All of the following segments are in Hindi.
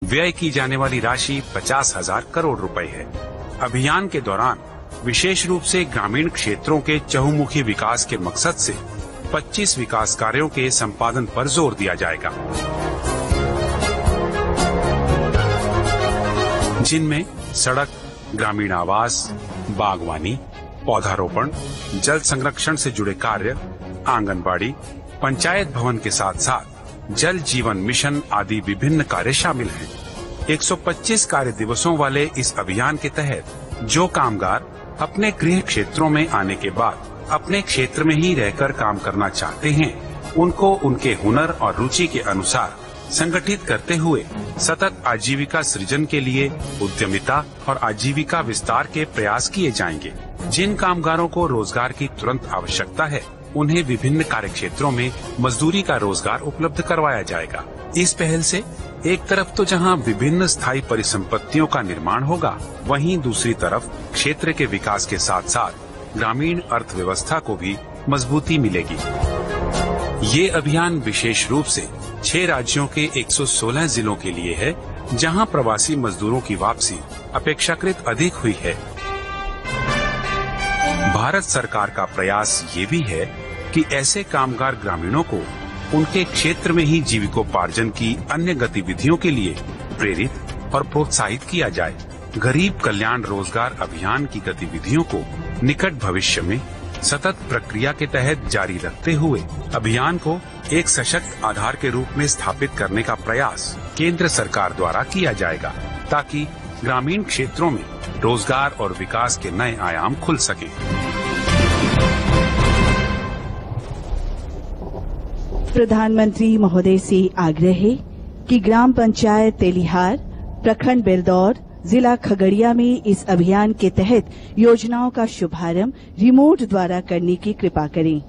व्यय की जाने वाली राशि 50,000 करोड़ रुपए है। अभियान के दौरान विशेष रूप से ग्रामीण क्षेत्रों के चहुमुखी विकास के मकसद से 25 विकास कार्यों के संपादन पर जोर दिया जाएगा, जिनमें सड़क, ग्रामीण आवास, बागवानी, पौधारोपण, जल संरक्षण से जुड़े कार्य, आंगनबाड़ी, पंचायत भवन के साथ साथ जल जीवन मिशन आदि विभिन्न कार्य शामिल हैं। 125 कार्य दिवसों वाले इस अभियान के तहत जो कामगार अपने गृह क्षेत्रों में आने के बाद अपने क्षेत्र में ही रहकर काम करना चाहते हैं, उनको उनके हुनर और रुचि के अनुसार संगठित करते हुए सतत आजीविका सृजन के लिए उद्यमिता और आजीविका विस्तार के प्रयास किए जाएंगे। जिन कामगारों को रोजगार की तुरंत आवश्यकता है, उन्हें विभिन्न कार्य क्षेत्रों में मजदूरी का रोजगार उपलब्ध करवाया जाएगा। इस पहल से एक तरफ तो जहां विभिन्न स्थायी परिसंपत्तियों का निर्माण होगा, वहीं दूसरी तरफ क्षेत्र के विकास के साथ साथ ग्रामीण अर्थव्यवस्था को भी मजबूती मिलेगी। ये अभियान विशेष रूप से 6 राज्यों के 116 जिलों के लिए है, जहां प्रवासी मजदूरों की वापसी अपेक्षाकृत अधिक हुई है। भारत सरकार का प्रयास ये भी है कि ऐसे कामगार ग्रामीणों को उनके क्षेत्र में ही जीविकोपार्जन की अन्य गतिविधियों के लिए प्रेरित और प्रोत्साहित किया जाए। गरीब कल्याण रोजगार अभियान की गतिविधियों को निकट भविष्य में सतत प्रक्रिया के तहत जारी रखते हुए अभियान को एक सशक्त आधार के रूप में स्थापित करने का प्रयास केंद्र सरकार द्वारा किया जाएगा, ताकि ग्रामीण क्षेत्रों में रोजगार और विकास के नए आयाम खुल सके। प्रधानमंत्री महोदय से आग्रह है कि ग्राम पंचायत तेलिहार, प्रखंड बेलदौर, जिला खगड़िया में इस अभियान के तहत योजनाओं का शुभारंभ रिमोट द्वारा करने की कृपा करें।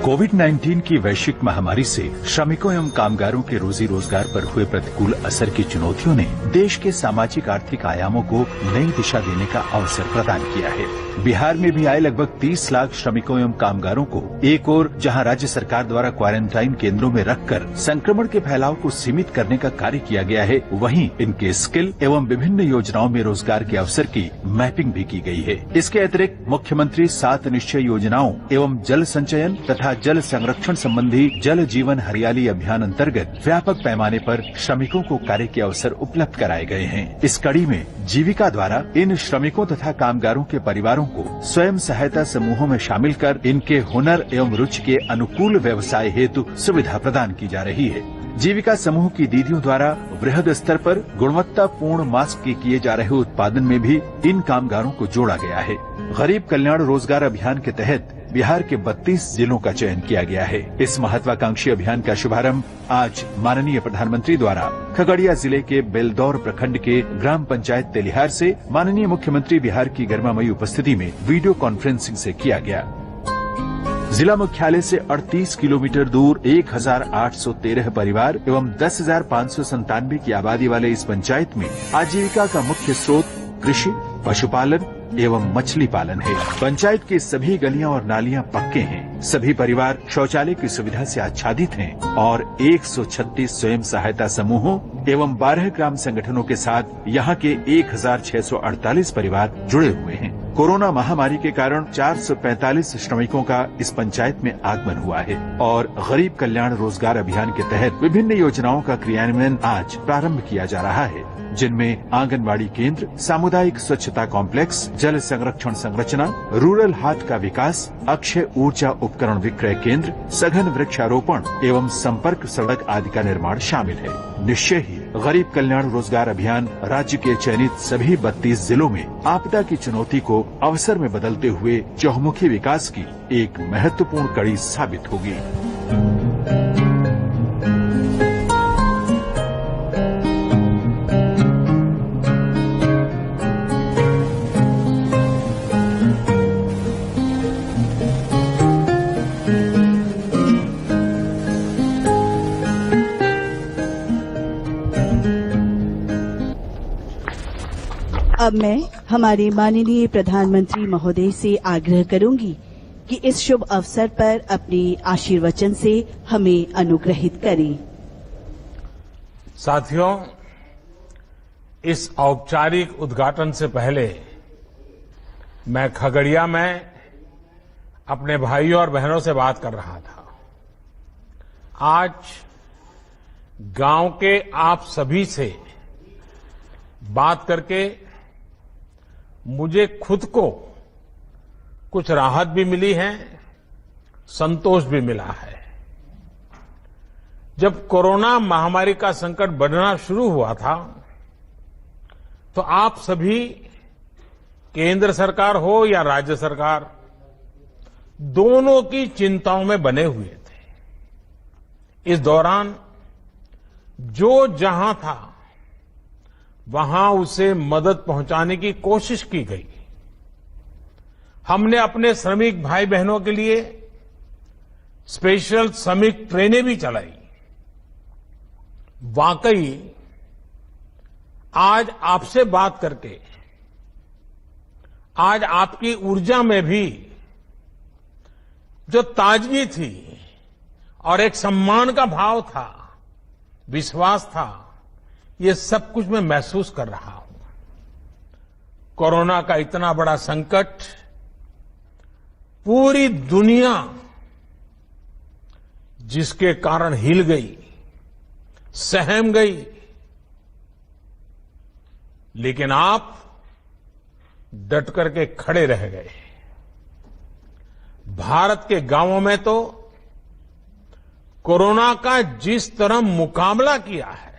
कोविड-19 की वैश्विक महामारी से श्रमिकों एवं कामगारों के रोजी रोजगार पर हुए प्रतिकूल असर की चुनौतियों ने देश के सामाजिक आर्थिक आयामों को नई दिशा देने का अवसर प्रदान किया है। बिहार में भी आए लगभग 30 लाख श्रमिकों एवं कामगारों को एक ओर जहां राज्य सरकार द्वारा क्वारंटाइन केंद्रों में रखकर संक्रमण के फैलाव को सीमित करने का कार्य किया गया है, वहीं इनके स्किल एवं विभिन्न योजनाओं में रोजगार के अवसर की मैपिंग भी की गई है। इसके अतिरिक्त मुख्यमंत्री 7 निश्चय योजनाओं एवं जल संचयन तथा जल संरक्षण संबंधी जल जीवन हरियाली अभियान अंतर्गत व्यापक पैमाने पर श्रमिकों को कार्य के अवसर उपलब्ध कराए गए हैं। इस कड़ी में जीविका द्वारा इन श्रमिकों तथा कामगारों के परिवारों को स्वयं सहायता समूहों में शामिल कर इनके हुनर एवं रुचि के अनुकूल व्यवसाय हेतु सुविधा प्रदान की जा रही है। जीविका समूह की दीदियों द्वारा वृहद स्तर पर गुणवत्तापूर्ण मास्क के किए जा रहे उत्पादन में भी इन कामगारों को जोड़ा गया है। गरीब कल्याण रोजगार अभियान के तहत बिहार के 32 जिलों का चयन किया गया है। इस महत्वाकांक्षी अभियान का शुभारंभ आज माननीय प्रधानमंत्री द्वारा खगड़िया जिले के बेलदौर प्रखंड के ग्राम पंचायत तेलिहार से माननीय मुख्यमंत्री बिहार की गरिमामयी उपस्थिति में वीडियो कॉन्फ्रेंसिंग से किया गया। जिला मुख्यालय से 38 किलोमीटर दूर 1813 परिवार एवं 10,597 की आबादी वाले इस पंचायत में आजीविका का मुख्य स्रोत कृषि, पशुपालन एवं मछली पालन है। पंचायत की सभी गलियां और नालियां पक्के हैं। सभी परिवार शौचालय की सुविधा से आच्छादित हैं और 136 स्वयं सहायता समूहों एवं 12 ग्राम संगठनों के साथ यहां के 1648 परिवार जुड़े हुए हैं। कोरोना महामारी के कारण 445 श्रमिकों का इस पंचायत में आगमन हुआ है और गरीब कल्याण रोजगार अभियान के तहत विभिन्न योजनाओं का क्रियान्वयन आज प्रारंभ किया जा रहा है, जिनमें आंगनबाड़ी केंद्र, सामुदायिक स्वच्छता कॉम्प्लेक्स, जल संरक्षण संरचना, रूरल हाट का विकास, अक्षय ऊर्जा उपकरण विक्रय केंद्र, सघन वृक्षारोपण एवं संपर्क सड़क आदि का निर्माण शामिल है। निश्चय ही गरीब कल्याण रोजगार अभियान राज्य के चयनित सभी 32 जिलों में आपदा की चुनौती को अवसर में बदलते हुए चहुमुखी विकास की एक महत्वपूर्ण कड़ी साबित होगी। अब मैं हमारे माननीय प्रधानमंत्री महोदय से आग्रह करूंगी कि इस शुभ अवसर पर अपने आशीर्वचन से हमें अनुग्रहित करें। साथियों, इस औपचारिक उद्घाटन से पहले मैं खगड़िया में अपने भाइयों और बहनों से बात कर रहा था। आज गांव के आप सभी से बात करके मुझे खुद को कुछ राहत भी मिली है, संतोष भी मिला है। जब कोरोना महामारी का संकट बढ़ना शुरू हुआ था तो आप सभी, केंद्र सरकार हो या राज्य सरकार, दोनों की चिंताओं में बने हुए थे। इस दौरान जो जहां था वहां उसे मदद पहुंचाने की कोशिश की गई। हमने अपने श्रमिक भाई बहनों के लिए स्पेशल श्रमिक ट्रेनें भी चलाई। वाकई आज आपसे बात करके, आज आपकी ऊर्जा में भी जो ताजगी थी और एक सम्मान का भाव था, विश्वास था, ये सब कुछ मैं महसूस कर रहा हूं। कोरोना का इतना बड़ा संकट, पूरी दुनिया जिसके कारण हिल गई, सहम गई, लेकिन आप डट करके खड़े रह गए। भारत के गांवों में तो कोरोना का जिस तरह मुकाबला किया है,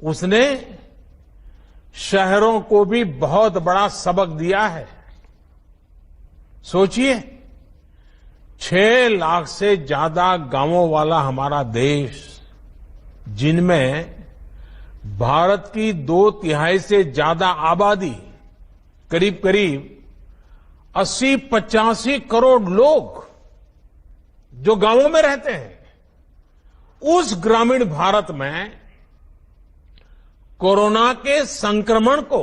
उसने शहरों को भी बहुत बड़ा सबक दिया है। सोचिए, 6 लाख से ज्यादा गांवों वाला हमारा देश, जिनमें भारत की 2/3 से ज्यादा आबादी, करीब करीब 80-85 करोड़ लोग जो गांवों में रहते हैं, उस ग्रामीण भारत में कोरोना के संक्रमण को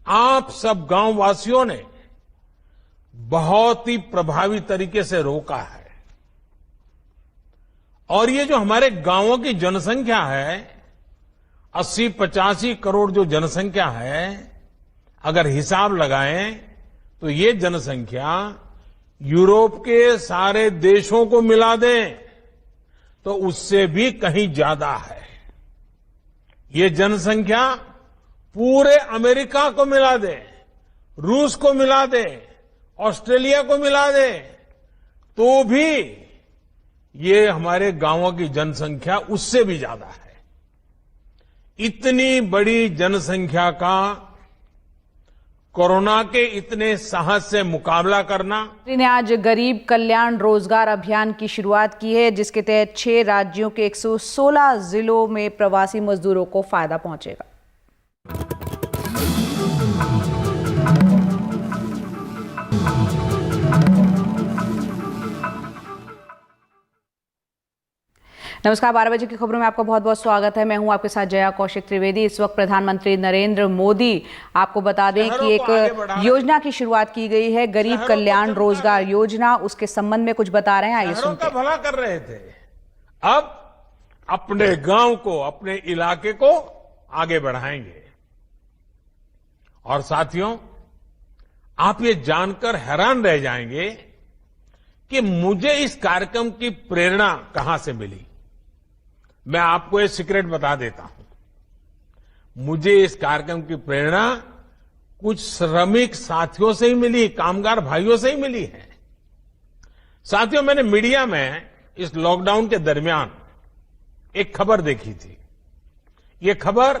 आप सब गांववासियों ने बहुत ही प्रभावी तरीके से रोका है। और ये जो हमारे गांवों की जनसंख्या है, 80-85 करोड़ जो जनसंख्या है, अगर हिसाब लगाएं तो ये जनसंख्या यूरोप के सारे देशों को मिला दें तो उससे भी कहीं ज्यादा है। ये जनसंख्या पूरे अमेरिका को मिला दे, रूस को मिला दे, ऑस्ट्रेलिया को मिला दे, तो भी ये हमारे गांवों की जनसंख्या उससे भी ज्यादा है। इतनी बड़ी जनसंख्या का कोरोना के इतने साहस से मुकाबला करना। ने आज गरीब कल्याण रोजगार अभियान की शुरुआत की है, जिसके तहत 6 राज्यों के 116 जिलों में प्रवासी मजदूरों को फायदा पहुंचेगा। नमस्कार, 12 बजे की खबरों में आपका बहुत बहुत स्वागत है। मैं हूं आपके साथ जया कौशिक त्रिवेदी। इस वक्त प्रधानमंत्री नरेंद्र मोदी, आपको बता दें कि एक योजना की शुरुआत की गई है, गरीब कल्याण रोजगार योजना। उसके संबंध में कुछ बता रहे हैं, आइए सुनते हैं। भला कर रहे थे, अब अपने गांव को, अपने इलाके को आगे बढ़ाएंगे। और साथियों, आप ये जानकर हैरान रह जाएंगे कि मुझे इस कार्यक्रम की प्रेरणा कहां से मिली। मैं आपको एक सीक्रेट बता देता हूं। मुझे इस कार्यक्रम की प्रेरणा कुछ श्रमिक साथियों से ही मिली, कामगार भाइयों से ही मिली है। साथियों, मैंने मीडिया में इस लॉकडाउन के दरमियान एक खबर देखी थी। ये खबर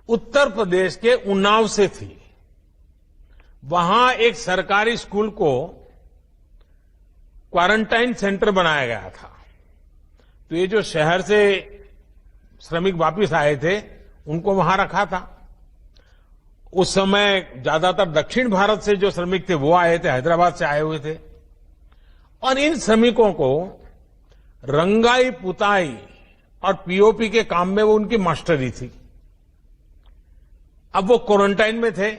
उत्तर प्रदेश के उन्नाव से थी। वहां एक सरकारी स्कूल को क्वारंटाइन सेंटर बनाया गया था। तो ये जो शहर से श्रमिक वापिस आए थे, उनको वहां रखा था। उस समय ज्यादातर दक्षिण भारत से जो श्रमिक थे वो आए थे, हैदराबाद से आए हुए थे। और इन श्रमिकों को रंगाई पुताई और पीओपी के काम में वो उनकी मास्टरी थी। अब वो क्वारंटाइन में थे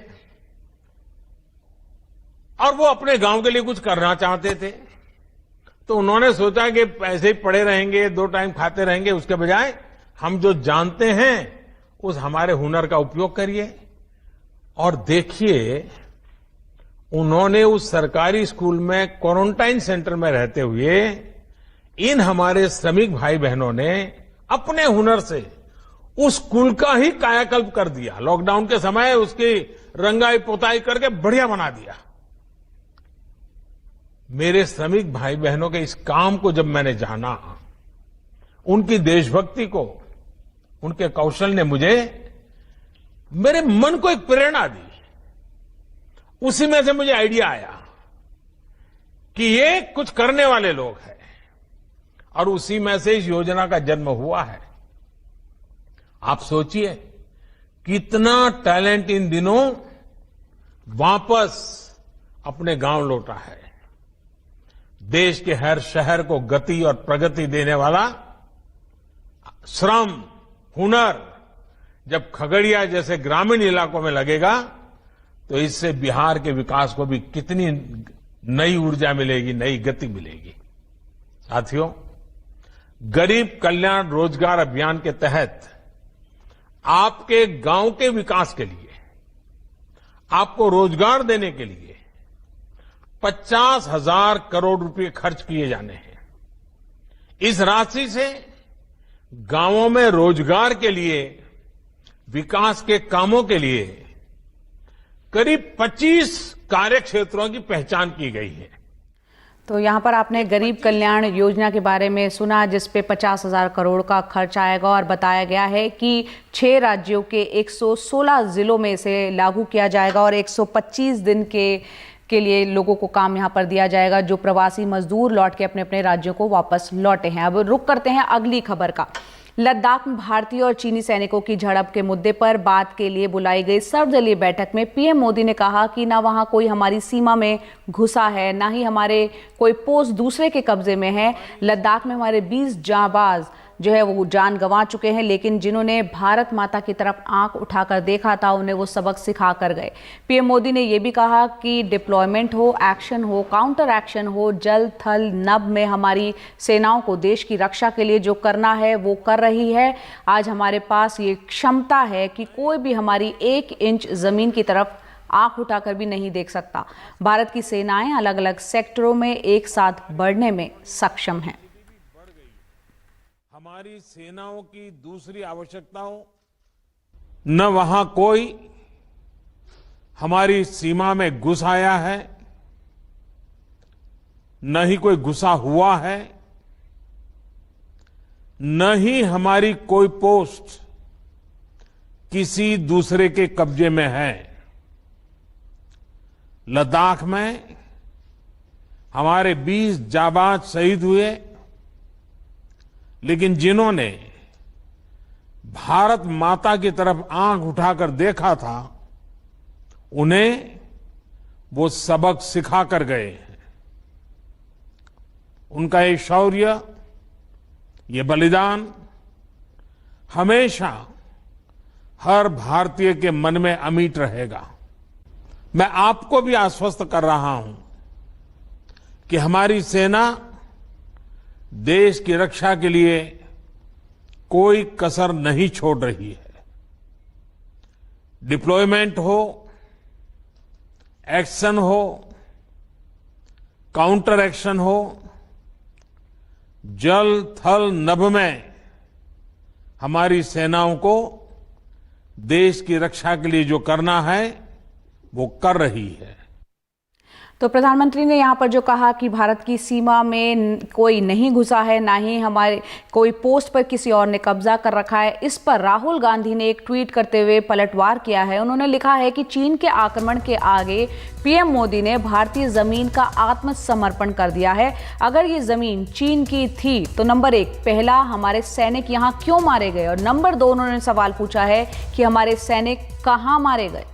और वो अपने गांव के लिए कुछ करना चाहते थे, तो उन्होंने सोचा कि ऐसे ही पड़े रहेंगे, 2 टाइम खाते रहेंगे, उसके बजाय हम जो जानते हैं उस हमारे हुनर का उपयोग करिए। और देखिए, उन्होंने उस सरकारी स्कूल में क्वारंटाइन सेंटर में रहते हुए इन हमारे श्रमिक भाई बहनों ने अपने हुनर से उस स्कूल का ही कायाकल्प कर दिया। लॉकडाउन के समय उसकी रंगाई पोताई करके बढ़िया बना दिया। मेरे श्रमिक भाई बहनों के इस काम को जब मैंने जाना, उनकी देशभक्ति को, उनके कौशल ने मेरे मन को एक प्रेरणा दी। उसी में से मुझे आइडिया आया कि ये कुछ करने वाले लोग हैं, और उसी में से इस योजना का जन्म हुआ है। आप सोचिए कितना टैलेंट इन दिनों वापस अपने गांव लौटा है। देश के हर शहर को गति और प्रगति देने वाला श्रम, हुनर जब खगड़िया जैसे ग्रामीण इलाकों में लगेगा, तो इससे बिहार के विकास को भी कितनी नई ऊर्जा मिलेगी, नई गति मिलेगी। साथियों, गरीब कल्याण रोजगार अभियान के तहत आपके गांव के विकास के लिए, आपको रोजगार देने के लिए 50,000 करोड़ रुपए खर्च किए जाने हैं। इस राशि से गांवों में रोजगार के लिए, विकास के कामों के लिए करीब 25 कार्य क्षेत्रों की पहचान की गई है। तो यहाँ पर आपने गरीब कल्याण योजना के बारे में सुना, जिसपे 50,000 करोड़ का खर्च आएगा, और बताया गया है कि 6 राज्यों के 116 जिलों में इसे लागू किया जाएगा और 125 दिन के लिए लोगों को काम यहाँ पर दिया जाएगा, जो प्रवासी मजदूर लौट के अपने अपने राज्यों को वापस लौटे हैं। अब रुक करते हैं अगली खबर का। लद्दाख में भारतीय और चीनी सैनिकों की झड़प के मुद्दे पर बात के लिए बुलाई गई सर्वदलीय बैठक में पीएम मोदी ने कहा कि ना वहां कोई हमारी सीमा में घुसा है, ना ही हमारे कोई पोस्ट दूसरे के कब्जे में है। लद्दाख में हमारे 20 जांबाज जो है वो जान गंवा चुके हैं, लेकिन जिन्होंने भारत माता की तरफ आंख उठाकर देखा था, उन्हें वो सबक सिखा कर गए। पीएम मोदी ने ये भी कहा कि डिप्लॉयमेंट हो, एक्शन हो, काउंटर एक्शन हो, जल थल नभ में हमारी सेनाओं को देश की रक्षा के लिए जो करना है वो कर रही है। आज हमारे पास ये क्षमता है कि कोई भी हमारी 1 इंच जमीन की तरफ आंख उठाकर भी नहीं देख सकता। भारत की सेनाएं अलग अलग सेक्टरों में एक साथ बढ़ने में सक्षम हैं। हमारी सेनाओं की दूसरी आवश्यकताओं, न वहां कोई हमारी सीमा में घुस आया है, न ही कोई घुसा हुआ है, न ही हमारी कोई पोस्ट किसी दूसरे के कब्जे में है। लद्दाख में हमारे 20 जाबाज शहीद हुए, लेकिन जिन्होंने भारत माता की तरफ आंख उठाकर देखा था, उन्हें वो सबक सिखा कर गए हैं। उनका ये शौर्य, ये बलिदान हमेशा हर भारतीय के मन में अमिट रहेगा। मैं आपको भी आश्वस्त कर रहा हूं कि हमारी सेना देश की रक्षा के लिए कोई कसर नहीं छोड़ रही है। डिप्लॉयमेंट हो, एक्शन हो, काउंटर एक्शन हो, जल थल नभ में हमारी सेनाओं को देश की रक्षा के लिए जो करना है वो कर रही है। तो प्रधानमंत्री ने यहाँ पर जो कहा कि भारत की सीमा में कोई नहीं घुसा है, ना ही हमारे कोई पोस्ट पर किसी और ने कब्जा कर रखा है, इस पर राहुल गांधी ने एक ट्वीट करते हुए पलटवार किया है। उन्होंने लिखा है कि चीन के आक्रमण के आगे पीएम मोदी ने भारतीय जमीन का आत्मसमर्पण कर दिया है। अगर ये जमीन चीन की थी तो नंबर 1, पहला, हमारे सैनिक यहाँ क्यों मारे गए, और नंबर 2, उन्होंने सवाल पूछा है कि हमारे सैनिक कहाँ मारे गए।